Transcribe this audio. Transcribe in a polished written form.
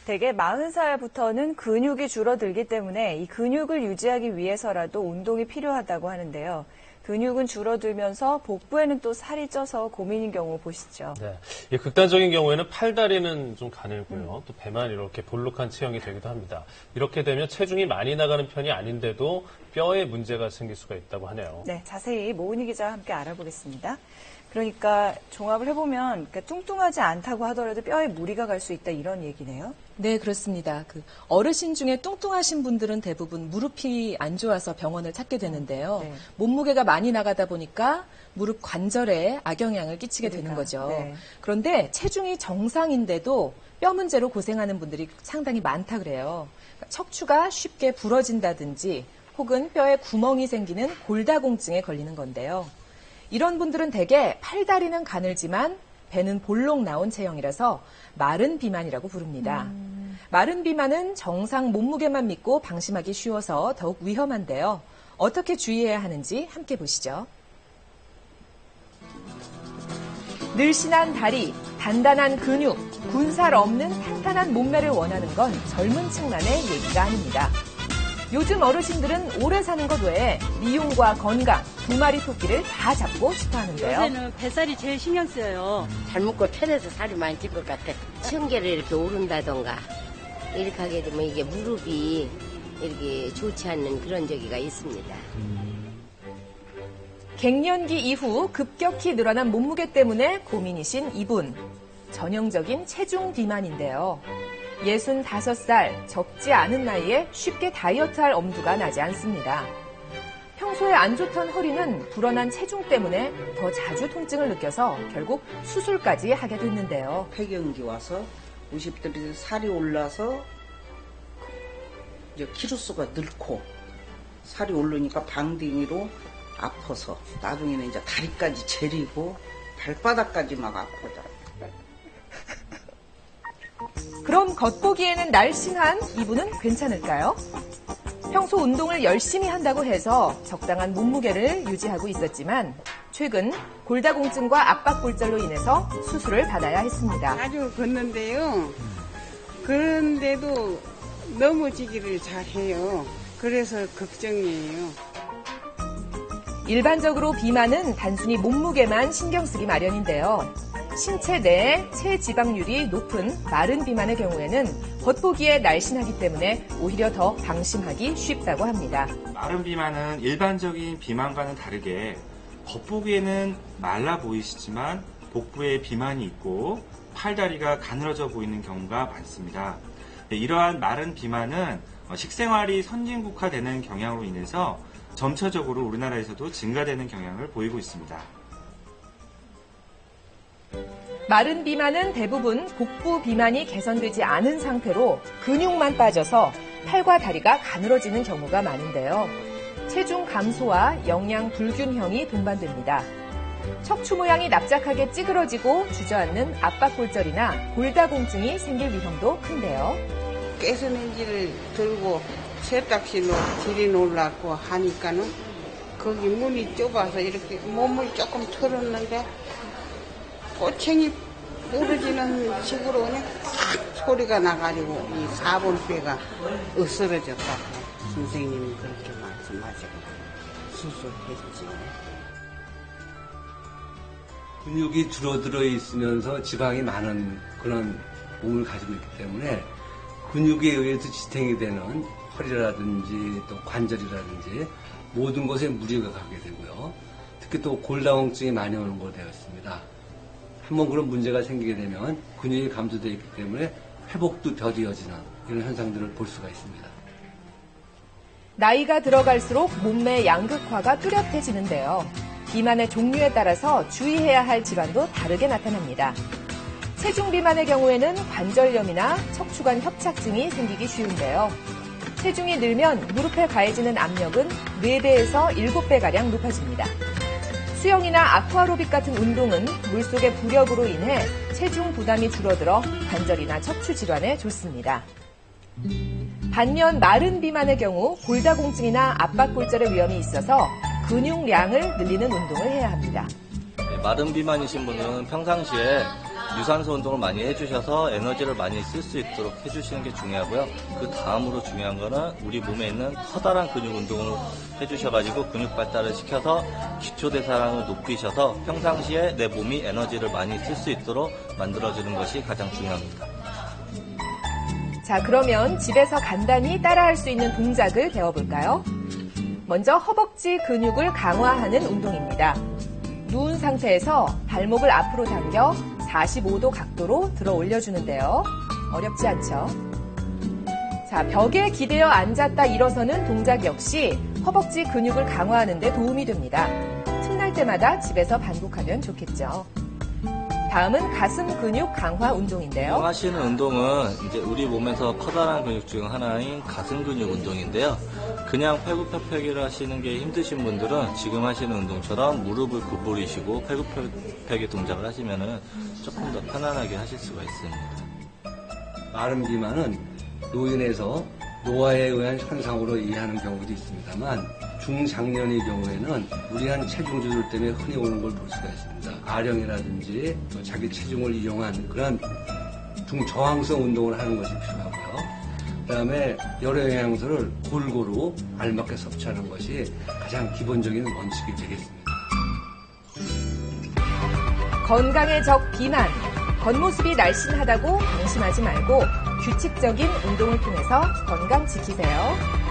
대개 40살부터는 근육이 줄어들기 때문에 이 근육을 유지하기 위해서라도 운동이 필요하다고 하는데요. 근육은 줄어들면서 복부에는 또 살이 쪄서 고민인 경우 보시죠. 네, 극단적인 경우에는 팔다리는 좀 가늘고요. 또 배만 이렇게 볼록한 체형이 되기도 합니다. 이렇게 되면 체중이 많이 나가는 편이 아닌데도 뼈에 문제가 생길 수가 있다고 하네요. 네, 자세히 모은희 기자와 함께 알아보겠습니다. 그러니까 종합을 해보면 뚱뚱하지 않다고 하더라도 뼈에 무리가 갈 수 있다 이런 얘기네요. 네, 그렇습니다. 어르신 중에 뚱뚱하신 분들은 대부분 무릎이 안 좋아서 병원을 찾게 되는데요. 네. 몸무게가 많이 나가다 보니까 무릎 관절에 악영향을 끼치게 되는 거죠. 네. 그런데 체중이 정상인데도 뼈 문제로 고생하는 분들이 상당히 많다 그래요. 척추가 쉽게 부러진다든지 혹은 뼈에 구멍이 생기는 골다공증에 걸리는 건데요. 이런 분들은 대개 팔다리는 가늘지만 배는 볼록 나온 체형이라서 마른 비만이라고 부릅니다. 마른 비만은 정상 몸무게만 믿고 방심하기 쉬워서 더욱 위험한데요. 어떻게 주의해야 하는지 함께 보시죠. 늘씬한 다리, 단단한 근육, 군살 없는 탄탄한 몸매를 원하는 건 젊은 층만의 얘기가 아닙니다. 요즘 어르신들은 오래 사는 것 외에 미용과 건강, 두 마리 토끼를 다 잡고 싶어 하는데요. 요새는 뱃살이 제일 신경 쓰여요. 잘 먹고 편해서 살이 많이 찔 것 같아. 체온계를 이렇게 오른다던가 이렇게 하게 되면 이게 무릎이 이렇게 좋지 않는 그런 저기가 있습니다. 갱년기 이후 급격히 늘어난 몸무게 때문에 고민이신 이분. 전형적인 체중 비만인데요. 65살, 적지 않은 나이에 쉽게 다이어트할 엄두가 나지 않습니다. 평소에 안 좋던 허리는 불어난 체중 때문에 더 자주 통증을 느껴서 결국 수술까지 하게 됐는데요. 폐경기 와서 50대에서 살이 올라서 이제 키로수가 늘고 살이 오르니까 방댕이로 아파서 나중에는 이제 다리까지 저리고 발바닥까지 막 아프더라고요. 그럼 겉보기에는 날씬한 이분은 괜찮을까요? 평소 운동을 열심히 한다고 해서 적당한 몸무게를 유지하고 있었지만 최근 골다공증과 압박골절로 인해서 수술을 받아야 했습니다. 자주 걷는데요. 그런데도 넘어지기를 잘해요. 그래서 걱정이에요. 일반적으로 비만은 단순히 몸무게만 신경 쓰기 마련인데요. 신체 내에 체지방률이 높은 마른 비만의 경우에는 겉보기에 날씬하기 때문에 오히려 더 방심하기 쉽다고 합니다. 마른 비만은 일반적인 비만과는 다르게 겉보기에는 말라 보이시지만 복부에 비만이 있고 팔다리가 가늘어져 보이는 경우가 많습니다. 이러한 마른 비만은 식생활이 선진국화되는 경향으로 인해서 점차적으로 우리나라에서도 증가되는 경향을 보이고 있습니다. 마른 비만은 대부분 복부 비만이 개선되지 않은 상태로 근육만 빠져서 팔과 다리가 가늘어지는 경우가 많은데요. 체중 감소와 영양 불균형이 동반됩니다. 척추 모양이 납작하게 찌그러지고 주저앉는 압박골절이나 골다공증이 생길 위험도 큰데요. 가스레인지를 들고 세탁실로 들여놓으려고 하니까는 거기 문이 좁아서 이렇게 몸을 조금 털었는데 꼬챙이 부러지는 식으로 그냥 소리가 나가지고 이 4번뼈가 으스러졌다고 선생님이 그렇게 말씀하시고 수술했지. 근육이 줄어들어 있으면서 지방이 많은 그런 몸을 가지고 있기 때문에 근육에 의해서 지탱이 되는 허리라든지 또 관절이라든지 모든 것에 무리가 가게 되고요. 특히 또 골다공증이 많이 오는 걸로 되어 있습니다. 한번 그런 문제가 생기게 되면 근육이 감소되어 있기 때문에 회복도 더디어지는 이런 현상들을 볼 수가 있습니다. 나이가 들어갈수록 몸매 양극화가 뚜렷해지는데요. 비만의 종류에 따라서 주의해야 할 질환도 다르게 나타납니다. 체중 비만의 경우에는 관절염이나 척추관 협착증이 생기기 쉬운데요. 체중이 늘면 무릎에 가해지는 압력은 4배에서 7배가량 높아집니다. 수영이나 아쿠아로빅 같은 운동은 물속의 부력으로 인해 체중 부담이 줄어들어 관절이나 척추 질환에 좋습니다. 반면 마른 비만의 경우 골다공증이나 압박골절의 위험이 있어서 근육량을 늘리는 운동을 해야 합니다. 마른 비만이신 분은 평상시에 유산소 운동을 많이 해주셔서 에너지를 많이 쓸 수 있도록 해주시는 게 중요하고요. 그 다음으로 중요한 거는 우리 몸에 있는 커다란 근육 운동을 해주셔가지고 근육 발달을 시켜서 기초대사량을 높이셔서 평상시에 내 몸이 에너지를 많이 쓸 수 있도록 만들어주는 것이 가장 중요합니다. 자, 그러면 집에서 간단히 따라할 수 있는 동작을 배워볼까요? 먼저 허벅지 근육을 강화하는 운동입니다. 누운 상태에서 발목을 앞으로 당겨 45도 각도로 들어 올려주는데요. 어렵지 않죠? 자, 벽에 기대어 앉았다 일어서는 동작 역시 허벅지 근육을 강화하는 데 도움이 됩니다. 틈날 때마다 집에서 반복하면 좋겠죠. 다음은 가슴 근육 강화 운동인데요. 하시는 운동은 이제 우리 몸에서 커다란 근육 중 하나인 가슴 근육 운동인데요. 그냥 팔굽혀펴기를 하시는 게 힘드신 분들은 지금 하시는 운동처럼 무릎을 구부리시고 팔굽혀펴기 동작을 하시면은 조금 더 편안하게 하실 수가 있습니다. 마른 비만은 노인에서 노화에 의한 현상으로 이해하는 경우도 있습니다만 중장년의 경우에는 무리한 체중 조절 때문에 흔히 오는 걸 볼 수가 있습니다. 아령이라든지 또 자기 체중을 이용한 그런 중저항성 운동을 하는 것이 필요하고요. 그다음에 여러 영양소를 골고루 알맞게 섭취하는 것이 가장 기본적인 원칙이 되겠습니다. 건강의 적 비만. 겉모습이 날씬하다고 방심하지 말고 규칙적인 운동을 통해서 건강 지키세요.